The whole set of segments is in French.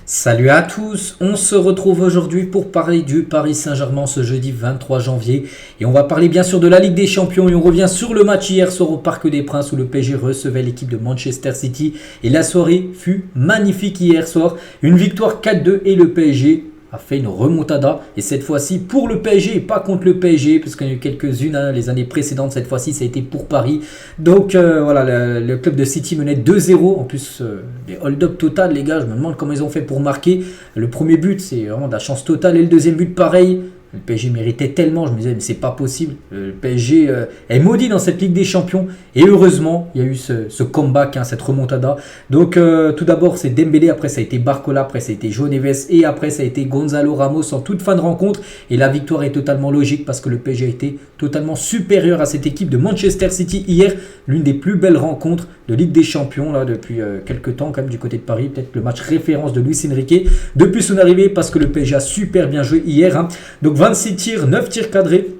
Salut à tous, on se retrouve aujourd'hui pour parler du Paris Saint-Germain ce jeudi 23 janvier et on va parler bien sûr de la Ligue des Champions et on revient sur le match hier soir au Parc des Princes où le PSG recevait l'équipe de Manchester City et la soirée fut magnifique hier soir, une victoire 4-2 et le PSG a fait une remontada et cette fois-ci pour le PSG et pas contre le PSG parce qu'il y en a eu quelques-unes les années précédentes, cette fois-ci ça a été pour Paris. Donc voilà, le club de City menait 2-0, en plus des hold-up total les gars, je me demande comment ils ont fait pour marquer. Le premier but c'est vraiment de la chance totale et le deuxième but pareil. Le PSG méritait tellement, je me disais mais c'est pas possible, le PSG est maudit dans cette Ligue des Champions et heureusement il y a eu ce comeback, cette remontada. Donc tout d'abord c'est Dembélé, après ça a été Barcola, après ça a été João Neves et après ça a été Gonzalo Ramos en toute fin de rencontre et la victoire est totalement logique parce que le PSG a été totalement supérieur à cette équipe de Manchester City hier, l'une des plus belles rencontres de Ligue des Champions là, depuis quelques temps quand même du côté de Paris, peut-être le match référence de Luis Enrique depuis son arrivée parce que le PSG a super bien joué hier. Donc 26 tirs, 9 tirs cadrés,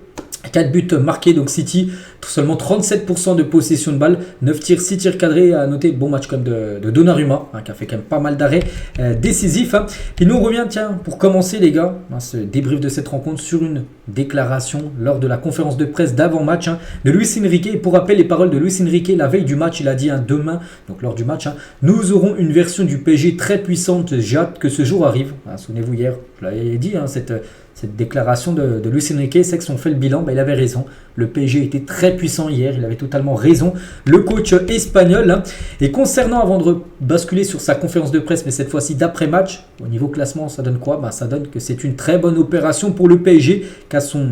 4 buts marqués, donc City, seulement 37% de possession de balle, 9 tirs, 6 tirs cadrés, à noter bon match comme de Donnarumma, qui a fait quand même pas mal d'arrêts décisifs. Puis nous on revient, tiens, pour commencer les gars, ce débrief de cette rencontre sur une déclaration lors de la conférence de presse d'avant-match de Luis Enrique. Et pour rappel, les paroles de Luis Enrique, la veille du match, il a dit demain, donc lors du match, nous aurons une version du PSG très puissante, j'ai hâte que ce jour arrive. Souvenez-vous hier, je l'avais dit, cette déclaration de Luis Enrique, c'est que si on fait le bilan, il avait raison. Le PSG était très puissant hier, il avait totalement raison. Le coach espagnol. Et concernant, avant de basculer sur sa conférence de presse, mais cette fois-ci d'après-match, au niveau classement, ça donne quoi? Ça donne que c'est une très bonne opération pour le PSG, qui a son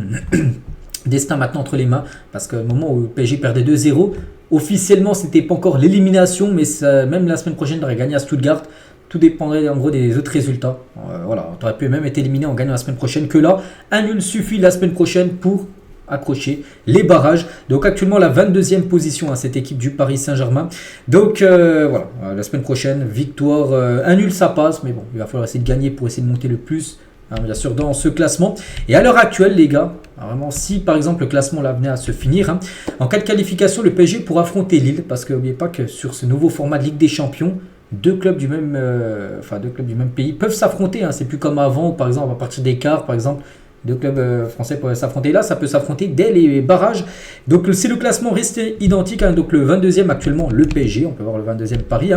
destin maintenant entre les mains. Parce qu'au moment où le PSG perdait 2-0, officiellement, c'était pas encore l'élimination, mais même la semaine prochaine, il aurait gagné à Stuttgart. Tout dépendrait en gros des autres résultats. Voilà, on aurait pu même être éliminé en gagnant la semaine prochaine que là. Un nul suffit la semaine prochaine pour accrocher les barrages. Donc actuellement la 22e position à cette équipe du Paris Saint-Germain. Donc voilà, la semaine prochaine, victoire, un nul ça passe. Mais bon, il va falloir essayer de gagner pour essayer de monter le plus. Bien sûr dans ce classement. Et à l'heure actuelle les gars, vraiment si par exemple le classement là venait à se finir, en cas de qualification le PSG pourra affronter Lille. Parce que n'oubliez pas que sur ce nouveau format de Ligue des Champions, deux clubs du même pays peuvent s'affronter. C'est plus comme avant, par exemple, à partir des quarts, par exemple, deux clubs français peuvent s'affronter. Là, ça peut s'affronter dès les barrages. Donc, si le classement restait identique, donc le 22e actuellement, le PSG, on peut voir le 22e Paris,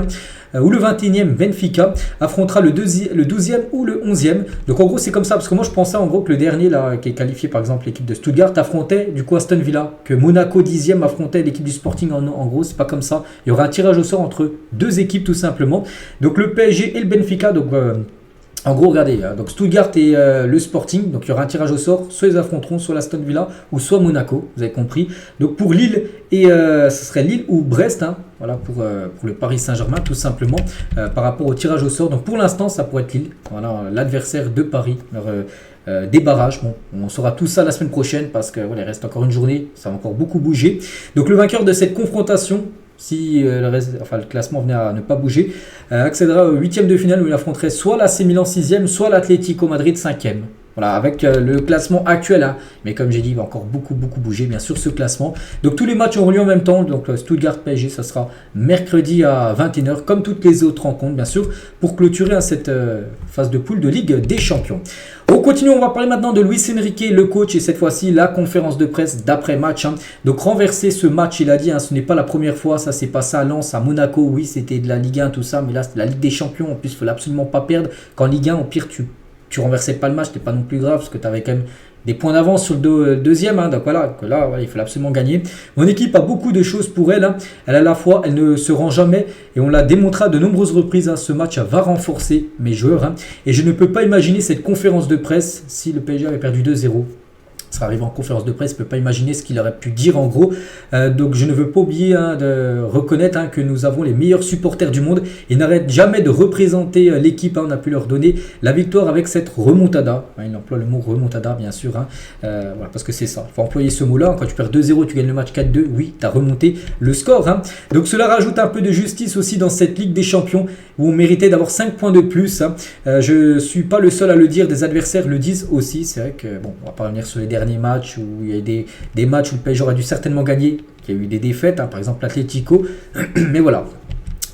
ou le 21e Benfica, affrontera le 12e ou le 11e. Donc, en gros, c'est comme ça, parce que moi, je pensais en gros que le dernier, là, qui est qualifié, par exemple, l'équipe de Stuttgart, affrontait du coup Aston Villa, que Monaco 10e affrontait l'équipe du Sporting. En gros, c'est pas comme ça. Il y aura un tirage au sort entre deux équipes, tout simplement. Donc, le PSG et le Benfica, donc... en gros, regardez, donc Stuttgart et le Sporting, donc il y aura un tirage au sort, soit ils affronteront soit l'Aston Villa ou soit Monaco, vous avez compris. Donc pour Lille, et ce serait Lille ou Brest, voilà pour le Paris Saint-Germain tout simplement, par rapport au tirage au sort. Donc pour l'instant, ça pourrait être Lille, voilà l'adversaire de Paris. Des barrages, bon, on saura tout ça la semaine prochaine parce que voilà, il reste encore une journée, ça va encore beaucoup bouger. Donc le vainqueur de cette confrontation, si le classement venait à ne pas bouger, accédera au 8e de finale où il affronterait soit l'AC Milan 6e, soit l'Atlético Madrid 5e. Voilà, avec le classement actuel, mais comme j'ai dit, il va encore beaucoup bouger bien sûr ce classement. Donc tous les matchs auront lieu en même temps, donc Stuttgart PSG, ça sera mercredi à 21h, comme toutes les autres rencontres bien sûr, pour clôturer cette phase de poule de Ligue des Champions. On continue, on va parler maintenant de Luis Enrique, le coach, et cette fois-ci la conférence de presse d'après-match. Donc renverser ce match, il a dit, ce n'est pas la première fois, ça s'est passé à Lens, à Monaco, oui c'était de la Ligue 1, tout ça, mais là c'est la Ligue des Champions, en plus il ne faut absolument pas perdre. Qu'en Ligue 1, au pire tu renversais pas le match, c'était pas non plus grave, parce que tu avais quand même des points d'avance sur le deuxième, donc voilà, il fallait absolument gagner. Mon équipe a beaucoup de choses pour elle, elle à la fois, elle ne se rend jamais, et on l'a démontré à de nombreuses reprises, ce match va renforcer mes joueurs, et je ne peux pas imaginer cette conférence de presse si le PSG avait perdu 2-0. Ça arrive en conférence de presse, je ne peux pas imaginer ce qu'il aurait pu dire en gros. Donc je ne veux pas oublier de reconnaître que nous avons les meilleurs supporters du monde. Ils n'arrêtent jamais de représenter l'équipe. On a pu leur donner la victoire avec cette remontada. Il emploie le mot remontada bien sûr. Voilà, parce que c'est ça. Il faut employer ce mot-là. Quand tu perds 2-0, tu gagnes le match 4-2. Oui, tu as remonté le score. Donc cela rajoute un peu de justice aussi dans cette Ligue des Champions où on méritait d'avoir 5 points de plus. Je ne suis pas le seul à le dire. Des adversaires le disent aussi. C'est vrai que bon, on va pas revenir sur les derniers matchs où il y a des matchs où le PSG aurait dû certainement gagner. Il y a eu des défaites, par exemple l'Atlético. Mais voilà.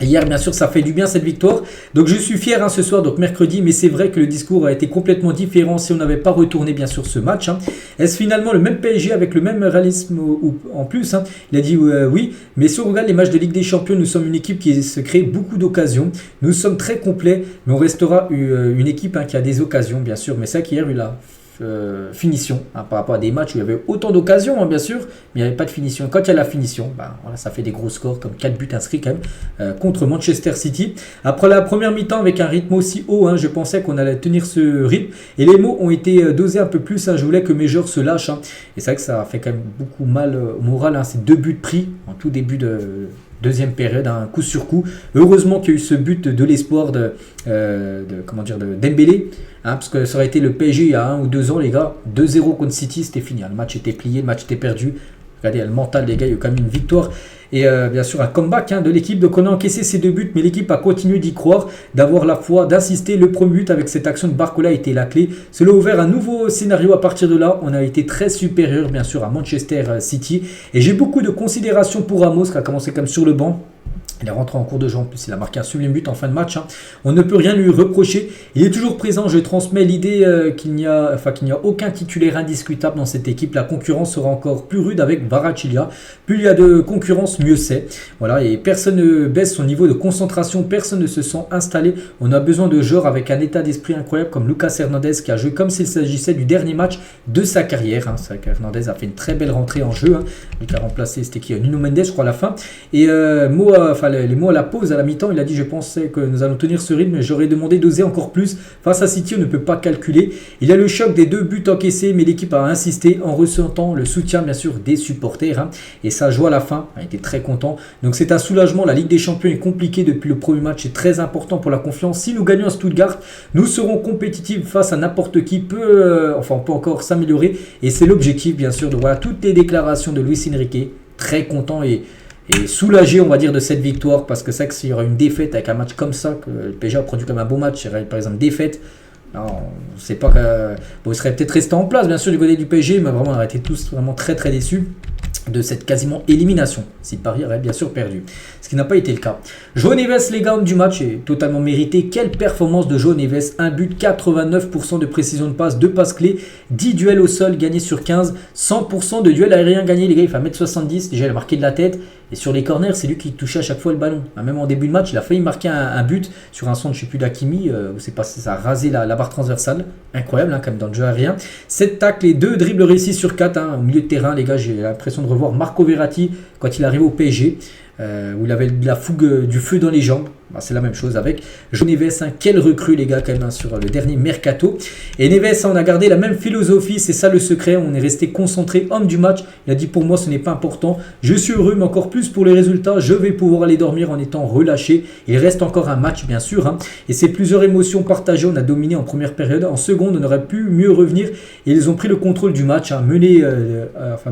Hier, bien sûr, ça fait du bien cette victoire. Donc, je suis fier ce soir, donc mercredi, mais c'est vrai que le discours a été complètement différent si on n'avait pas retourné, bien sûr, ce match. Est-ce finalement le même PSG avec le même réalisme en plus? Il a dit oui, mais si on regarde les matchs de Ligue des Champions, nous sommes une équipe qui se crée beaucoup d'occasions. Nous sommes très complets, mais on restera une équipe qui a des occasions, bien sûr. Mais c'est vrai qu'hier, il a finition par rapport à des matchs où il y avait autant d'occasions bien sûr, mais il n'y avait pas de finition. Quand il y a la finition, voilà, ça fait des gros scores comme 4 buts inscrits quand même contre Manchester City. Après la première mi-temps avec un rythme aussi haut, je pensais qu'on allait tenir ce rythme et les mots ont été dosés un peu plus. Je voulais que mes joueurs se lâchent et c'est vrai que ça a fait quand même beaucoup mal au moral. Ces 2 buts pris en tout début de deuxième période, un coup sur coup. Heureusement qu'il y a eu ce but de l'espoir de Dembélé, parce que ça aurait été le PSG il y a 1 ou 2 ans, les gars. 2-0 contre City, c'était fini. Le match était plié, le match était perdu. Regardez, le mental, les gars, il y a eu quand même une victoire. Et bien sûr, un comeback de l'équipe. Donc, on a encaissé ces 2 buts, mais l'équipe a continué d'y croire, d'avoir la foi, d'insister. Le premier but avec cette action de Barcola a été la clé. Cela a ouvert un nouveau scénario. À partir de là, on a été très supérieur, bien sûr, à Manchester City. Et j'ai beaucoup de considération pour Ramos, qui a commencé comme sur le banc. Il est rentré en cours de jeu, en plus il a marqué un sublime but en fin de match. On ne peut rien lui reprocher. Il est toujours présent. Je transmets l'idée qu'il n'y a aucun titulaire indiscutable dans cette équipe. La concurrence sera encore plus rude avec Kvaratskhelia. Plus il y a de concurrence, mieux c'est. Voilà, et personne ne baisse son niveau de concentration. Personne ne se sent installé. On a besoin de joueurs avec un état d'esprit incroyable comme Lucas Hernandez qui a joué comme s'il s'agissait du dernier match de sa carrière. C'est vrai qu'Hernandez a fait une très belle rentrée en jeu. Lui qui a remplacé, c'était qui, Nuno Mendes, je crois, à la fin. Et les mots à la pause, à la mi-temps, il a dit: je pensais que nous allons tenir ce rythme, mais j'aurais demandé d'oser encore plus. Face à City, on ne peut pas calculer. Il y a le choc des 2 buts encaissés, mais l'équipe a insisté en ressentant le soutien, bien sûr, des supporters. Et ça joue à la fin. On était très content. Donc c'est un soulagement. La Ligue des Champions est compliquée depuis le premier match. C'est très important pour la confiance. Si nous gagnons à Stuttgart, nous serons compétitifs face à n'importe qui. On peut encore s'améliorer. Et c'est l'objectif, bien sûr, de voir toutes les déclarations de Luis Enrique. Très content et soulagé, on va dire, de cette victoire, parce que c'est que s'il y aura une défaite avec un match comme ça, que le PSG a produit comme un bon match, par exemple défaite, non, on sait pas que il serait peut-être resté en place, bien sûr, du côté du PSG, mais vraiment on aurait été tous vraiment très très déçus de cette quasiment élimination, si Paris aurait bien sûr perdu, ce qui n'a pas été le cas. João Neves, les gars, du match est totalement mérité. Quelle performance de João Neves, un but, 89% de précision de passe, 2 passes clés, 10 duels au sol gagnés sur 15, 100% de duels aériens gagnés, les gars. Il fait 1m70, déjà il a marqué de la tête, et sur les corners c'est lui qui touchait à chaque fois le ballon. Même en début de match il a failli marquer un but sur un centre, je ne sais plus, d'Hakimi, où c'est passé, ça a rasé la barre transversale, incroyable quand même dans le jeu aérien. 7 tacles et 2 dribbles réussis sur 4 au milieu de terrain, les gars. J'ai l'impression de revoir Marco Verratti quand il arrive au PSG, où il avait de la fougue, du feu dans les jambes. C'est la même chose avec João Neves, quelle recrue, les gars, quand même, sur le dernier mercato. Et Neves, on a gardé la même philosophie, c'est ça le secret. On est resté concentré, homme du match. Il a dit: pour moi ce n'est pas important, je suis heureux, mais encore plus pour les résultats, je vais pouvoir aller dormir en étant relâché. Il reste encore un match, bien sûr, et c'est plusieurs émotions partagées. On a dominé en première période, en seconde on aurait pu mieux revenir, et ils ont pris le contrôle du match, mené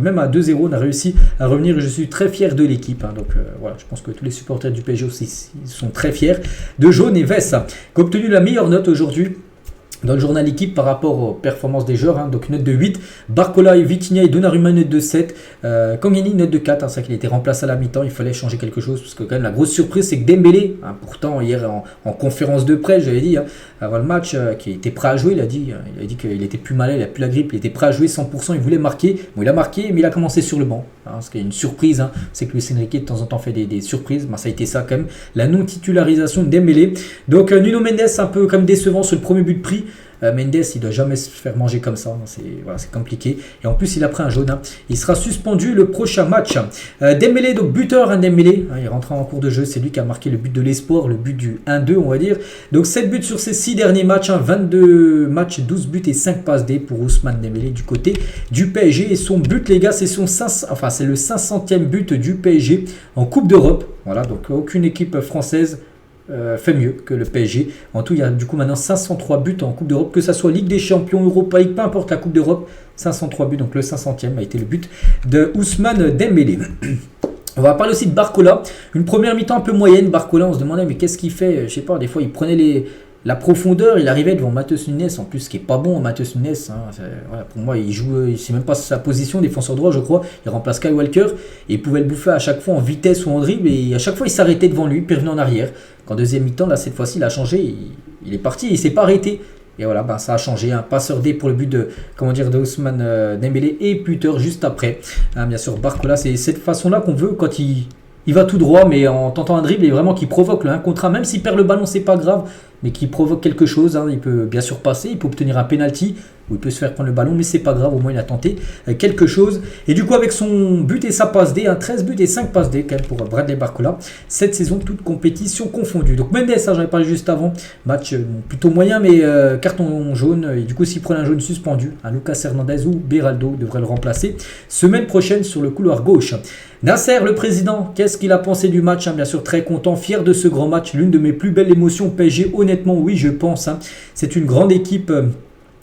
même à 2-0, on a réussi à revenir, et je suis très fier de l'équipe. Donc voilà, je pense que tous les supporters du PSG aussi sont très fier de João Neves, qui a obtenu la meilleure note aujourd'hui dans le journal équipe par rapport aux performances des joueurs, donc une note de 8. Barcola et Vitinha et Donnarumma, une note de 7. Kangini, une note de 4. C'est vrai qu'il a été remplacé à la mi-temps, il fallait changer quelque chose, parce que quand même la grosse surprise c'est que Dembélé, pourtant hier en conférence de presse, j'avais dit avant le match, qu'il était prêt à jouer. Il a dit qu'il était plus malade, il a plus la grippe, il était prêt à jouer 100%, il voulait marquer. Bon, il a marqué, mais il a commencé sur le banc, ce qui est une surprise. C'est que Luis Enrique de temps en temps fait des surprises. Ça a été ça quand même, la non-titularisation de Dembélé. Donc Nuno Mendes un peu comme décevant sur le premier but pris. Mendes, il ne doit jamais se faire manger comme ça, c'est compliqué. Et en plus il a pris un jaune, il sera suspendu le prochain match. Dembélé, donc buteur, Dembélé, il est rentré en cours de jeu, c'est lui qui a marqué le but de l'espoir, le but du 1-2 on va dire. Donc 7 buts sur ses 6 derniers matchs, 22 matchs, 12 buts et 5 passes D pour Ousmane Dembélé du côté du PSG. Et son but, les gars, c'est le 500e but du PSG en Coupe d'Europe. Voilà, donc aucune équipe française fait mieux que le PSG. En tout, il y a du coup maintenant 503 buts en Coupe d'Europe, que ça soit Ligue des Champions, Europa League, peu importe la Coupe d'Europe, 503 buts, donc le 500e a été le but de Ousmane Dembélé. On va parler aussi de Barcola, une première mi-temps un peu moyenne. Barcola, on se demandait mais qu'est-ce qu'il fait, je sais pas, des fois il prenait la profondeur, il arrivait devant Matheus Nunes, en plus, ce qui est pas bon, Matheus Nunes. Voilà, pour moi, il joue, il sait même pas sa position, défenseur droit, je crois. Il remplace Kyle Walker et il pouvait le bouffer à chaque fois en vitesse ou en dribble. Et à chaque fois, il s'arrêtait devant lui, puis revenait en arrière. Qu'en deuxième mi-temps, là, cette fois-ci, il a changé. Il est parti, il s'est pas arrêté. Et voilà, ben, ça a changé. Un passeur D pour le but de, de Ousmane Dembélé et Puter juste après. Bien sûr, Barcola, c'est cette façon-là qu'on veut quand il va tout droit, mais en tentant un dribble et vraiment qui provoque le 1 contre 1. Même s'il perd le ballon, c'est pas grave, mais qui provoque quelque chose. Il peut bien sûr passer, il peut obtenir un penalty où il peut se faire prendre le ballon, mais c'est pas grave, au moins il a tenté quelque chose. Et du coup, avec son but et sa passe D, 13 buts et 5 passes D quand même pour Bradley Barcola, cette saison, toute compétition confondue. Donc Mendes, j'en ai parlé juste avant, match plutôt moyen, mais carton jaune, et du coup, s'il prenait un jaune suspendu, Lucas Hernandez ou Beraldo devrait le remplacer semaine prochaine sur le couloir gauche. Nasser, le président, qu'est-ce qu'il a pensé du match? Bien sûr, très content, fier de ce grand match, l'une de mes plus belles émotions PSG, honnêtement, oui, je pense. C'est une grande équipe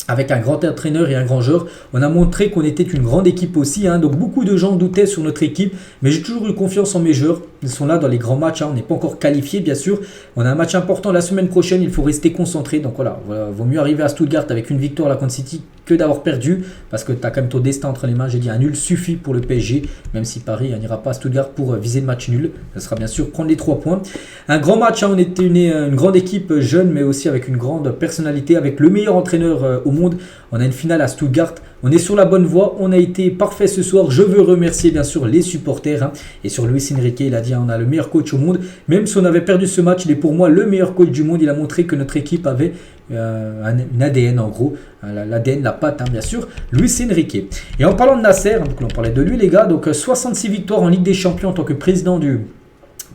avec un grand entraîneur et un grand joueur. On a montré qu'on était une grande équipe aussi. Donc beaucoup de gens doutaient sur notre équipe, mais j'ai toujours eu confiance en mes joueurs. Ils sont là dans les grands matchs. On n'est pas encore qualifié, bien sûr. On a un match important la semaine prochaine. Il faut rester concentré. Donc voilà, vaut mieux arriver à Stuttgart avec une victoire à la contre City que d'avoir perdu, parce que tu as quand même ton destin entre les mains. J'ai dit un nul suffit pour le PSG, même si Paris n'ira pas à Stuttgart pour viser le match nul. Ce sera bien sûr prendre les 3 points. Un grand match, on était une grande équipe jeune, mais aussi avec une grande personnalité, avec le meilleur entraîneur au monde. On a une finale à Stuttgart. On est sur la bonne voie, on a été parfait ce soir. Je veux remercier bien sûr les supporters. Et sur Luis Enrique, il a dit on a le meilleur coach au monde. Même si on avait perdu ce match, il est pour moi le meilleur coach du monde. Il a montré que notre équipe avait une ADN en gros. L'ADN, la patte bien sûr. Luis Enrique. Et en parlant de Nasser, donc on parlait de lui les gars. Donc 66 victoires en Ligue des Champions en tant que président du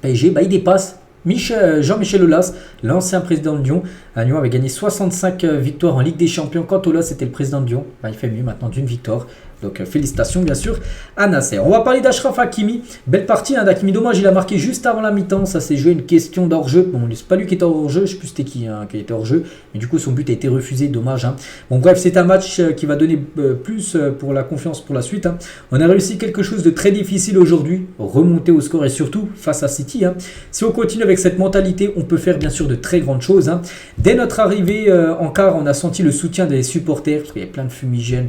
PSG. Il dépasse Jean-Michel Aulas, l'ancien président de Lyon. Lyon avait gagné 65 victoires en Ligue des Champions. Quand Aulas était le président de Lyon, il fait mieux maintenant d'une victoire. Donc félicitations bien sûr à Nasser. On va parler d'Achraf Hakimi. Belle partie d'Hakimi. Dommage, il a marqué juste avant la mi-temps. Ça s'est joué une question d'hors-jeu. Bon, c'est pas lui qui était hors-jeu. Je ne sais plus c'était qui était hors-jeu. Mais du coup, son but a été refusé. Dommage. Bon, bref, c'est un match qui va donner plus pour la confiance pour la suite. On a réussi quelque chose de très difficile aujourd'hui. Remonter au score et surtout face à City. Si on continue avec cette mentalité, on peut faire bien sûr de très grandes choses. Dès notre arrivée en quart, on a senti le soutien des supporters. Parce qu'il y avait plein de fumigènes,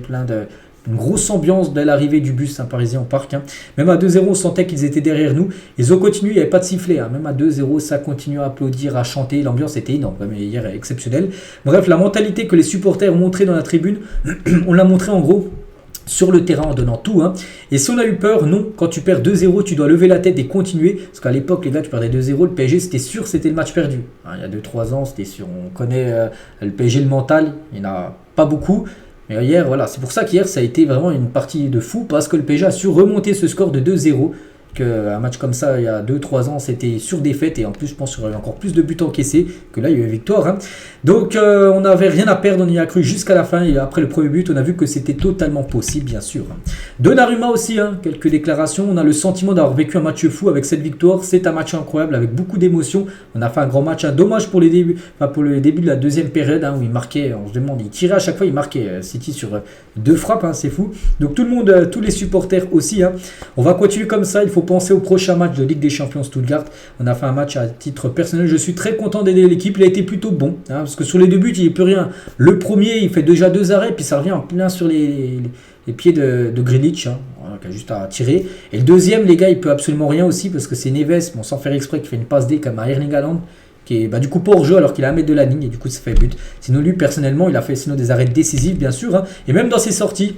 une grosse ambiance dès l'arrivée du bus parisien au parc. Même à 2-0, on sentait qu'ils étaient derrière nous. Ils ont continué, il n'y avait pas de sifflet. Même à 2-0, ça continue à applaudir, à chanter. L'ambiance était énorme, mais hier exceptionnelle. Bref, la mentalité que les supporters ont montrée dans la tribune, on l'a montré en gros sur le terrain en donnant tout. Et si on a eu peur, non. Quand tu perds 2-0, tu dois lever la tête et continuer. Parce qu'à l'époque, les gars, tu perdais 2-0. Le PSG, c'était sûr, c'était le match perdu. Il y a 2-3 ans, c'était sûr. On connaît le PSG, le mental. Il n'y en a pas beaucoup. Mais hier, voilà, c'est pour ça qu'hier, ça a été vraiment une partie de fou, parce que le PSG a su remonter ce score de 2-0. Qu'un match comme ça, il y a 2-3 ans, c'était sur défaite, et en plus, je pense qu'il y aurait eu encore plus de buts encaissés, que là, il y a eu victoire. Donc, on n'avait rien à perdre, on y a cru jusqu'à la fin, et après le premier but, on a vu que c'était totalement possible, bien sûr. Donnarumma aussi, quelques déclarations. On a le sentiment d'avoir vécu un match fou avec cette victoire. C'est un match incroyable, avec beaucoup d'émotions. On a fait un grand match. Dommage pour les débuts, pour le début de la deuxième période, où il marquait, on se demande, il tirait à chaque fois, il marquait City sur 2 frappes, c'est fou. Donc, tout le monde, tous les supporters aussi. On va continuer comme ça, il faut penser au prochain match de Ligue des Champions Stuttgart. On a fait un match à titre personnel. Je suis très content d'aider l'équipe. Il a été plutôt bon. Parce que sur les 2 buts, il n'y a plus rien. Le premier, il fait déjà 2 arrêts. Puis ça revient en plein sur les pieds de Grealish. Qui a juste à tirer. Et le deuxième, les gars, il peut absolument rien aussi. Parce que c'est Neves, sans faire exprès, qui fait une passe D comme à Erling Haaland. Qui est du coup pas hors jeu alors qu'il a 1 mètre de la ligne. Et du coup, ça fait but. Sinon, lui, personnellement, il a fait des arrêts décisifs, bien sûr. Et même dans ses sorties,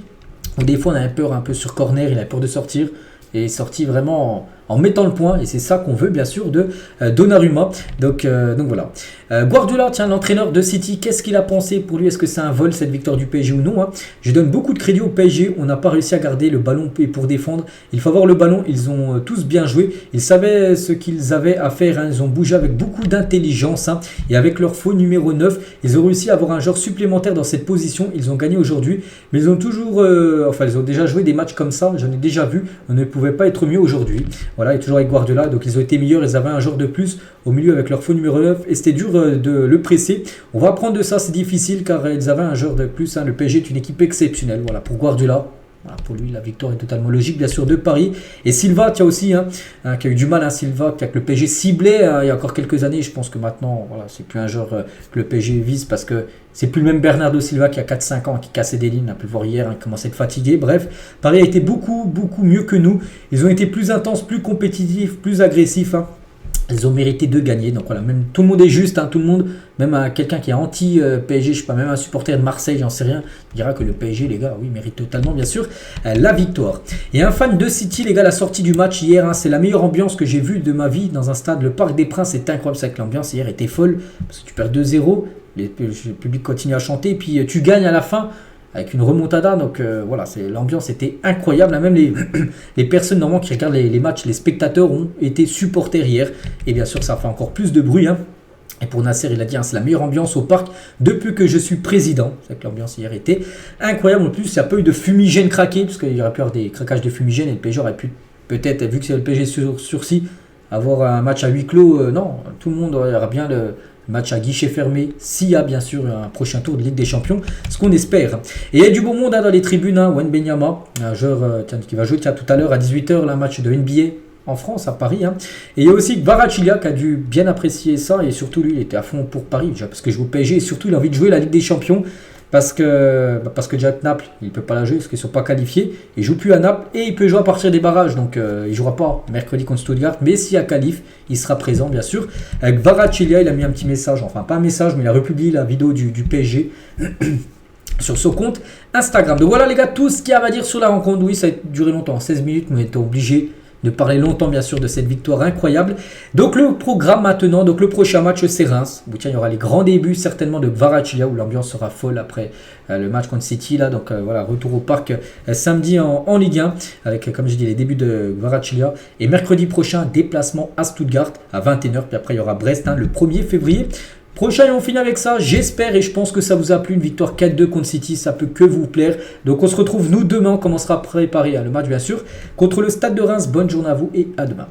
où des fois, on avait peur un peu sur corner. Il avait peur de sortir. Et est sorti vraiment en mettant le point, et c'est ça qu'on veut bien sûr de Donnarumma. Donc voilà. Guardiola, l'entraîneur de City, qu'est-ce qu'il a pensé pour lui? Est-ce que c'est un vol cette victoire du PSG ou non? Je donne beaucoup de crédit au PSG. On n'a pas réussi à garder le ballon pour défendre. Il faut avoir le ballon. Ils ont tous bien joué. Ils savaient ce qu'ils avaient à faire. Ils ont bougé avec beaucoup d'intelligence. Et avec leur faux numéro 9, ils ont réussi à avoir un joueur supplémentaire dans cette position. Ils ont gagné aujourd'hui. Mais ils ont toujours, ils ont déjà joué des matchs comme ça. J'en ai déjà vu. On ne pouvait pas être mieux aujourd'hui. Voilà, et toujours avec Guardiola. Donc ils ont été meilleurs. Ils avaient un joueur de plus au milieu avec leur faux numéro 9. Et c'était dur de le presser. On va apprendre de ça. C'est difficile car ils avaient un joueur de plus. Le PSG est une équipe exceptionnelle. Voilà, pour Guardiola. Voilà, pour lui, la victoire est totalement logique, bien sûr, de Paris. Et Silva, qui a aussi qui a eu du mal, Silva, qui a que le PSG ciblé il y a encore quelques années. Je pense que maintenant, voilà, c'est plus un joueur que le PSG vise parce que c'est plus le même Bernardo Silva qui a 4-5 ans, qui cassait des lignes. On a pu le voir hier, il commençait à être fatigué. Bref, Paris a été beaucoup mieux que nous. Ils ont été plus intenses, plus compétitifs, plus agressifs. Ils ont mérité de gagner. Donc voilà, même tout le monde est juste, tout le monde, même quelqu'un qui est anti-PSG, je sais pas, même un supporter de Marseille, j'en sais rien, dira que le PSG, les gars, oui, mérite totalement, bien sûr, la victoire. Et un fan de City, les gars, la sortie du match hier, c'est la meilleure ambiance que j'ai vue de ma vie dans un stade. Le Parc des Princes, c'est incroyable, c'est que l'ambiance hier était folle, parce que tu perds 2-0, le public continue à chanter, et puis tu gagnes à la fin, avec une remontada, donc voilà, l'ambiance était incroyable. Même les personnes normalement qui regardent les matchs, les spectateurs ont été supporters hier, et bien sûr ça fait encore plus de bruit. Et pour Nasser, il a dit, c'est la meilleure ambiance au parc depuis que je suis président. C'est vrai que l'ambiance hier était incroyable. En plus, il n'y a pas eu de fumigène craqué, parce qu'il y aurait pu avoir des craquages de fumigène, et le PSG aurait pu peut-être, vu que c'est le PSG sursis, avoir un match à huis clos. Non, tout le monde aura bien le match à guichet fermé, s'il y a bien sûr un prochain tour de Ligue des Champions, ce qu'on espère. Et il y a du bon monde dans les tribunes, Wembanyama, un joueur qui va jouer tout à l'heure à 18h, le match de NBA en France, à Paris. Et il y a aussi Kvaratskhelia qui a dû bien apprécier ça, et surtout lui, il était à fond pour Paris, déjà parce que je joue au PSG, et surtout il a envie de jouer la Ligue des Champions, parce que Jack Naples, il ne peut pas la jouer parce qu'ils ne sont pas qualifiés. Il ne joue plus à Naples et il peut jouer à partir des barrages. Donc il ne jouera pas mercredi contre Stuttgart. Mais s'il y a qualif, il sera présent bien sûr. Avec Kvaratskhelia, il a mis un petit message. Enfin pas un message, mais il a republié la vidéo du PSG sur son compte Instagram. Donc voilà les gars, tout ce qu'il y a à dire sur la rencontre. Oui, ça a duré longtemps, 16 minutes, mais on était obligé de parler longtemps bien sûr de cette victoire incroyable. Donc le programme maintenant, donc le prochain match c'est Reims. Tiens, il y aura les grands débuts certainement de Kvaratskhelia où l'ambiance sera folle après le match contre City là. Donc voilà, retour au parc samedi en Ligue 1 avec comme je dis les débuts de Kvaratskhelia. Et mercredi prochain, déplacement à Stuttgart à 21h. Puis après il y aura Brest le 1er février. Prochain, et on finit avec ça, j'espère et je pense que ça vous a plu, une victoire 4-2 contre City, ça peut que vous plaire. Donc on se retrouve nous demain, on commencera à préparer le match bien sûr contre le Stade de Reims. Bonne journée à vous et à demain.